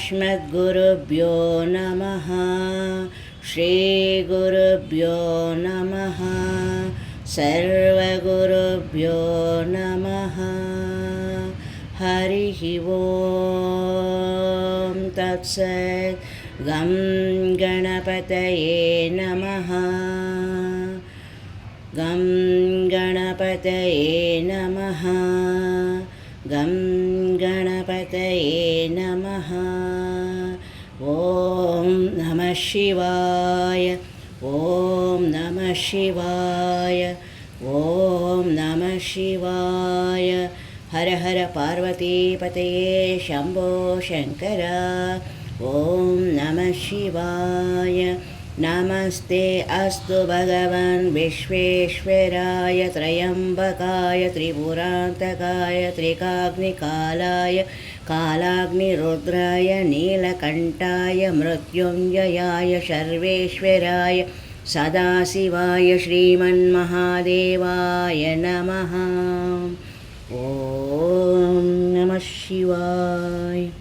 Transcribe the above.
अस्मद्गुरुभ्यो नमः। श्रीगुरुभ्यो नमः। सर्वगुरुभ्यो नमः। हरिः ओं तत्सत्। गं गणपतये नमः। गं गणपतये नमः। गं गणपतये नमः। ॐ नमः शिवाय। ॐ नमः शिवाय। ॐ नमः शिवाय। हर हर पार्वतीपतये शम्भो शङ्कर। ॐ नमः शिवाय। नमस्ते अस्तु भगवन् विश्वेश्वराय त्र्यम्बकाय त्रिपुरान्तकाय त्रिकाग्निकालाय कालाग्निरुद्राय नीलकण्ठाय मृत्युञ्जयाय सर्वेश्वराय सदाशिवाय श्रीमन्महादेवाय नमः। ॐ नमः शिवाय।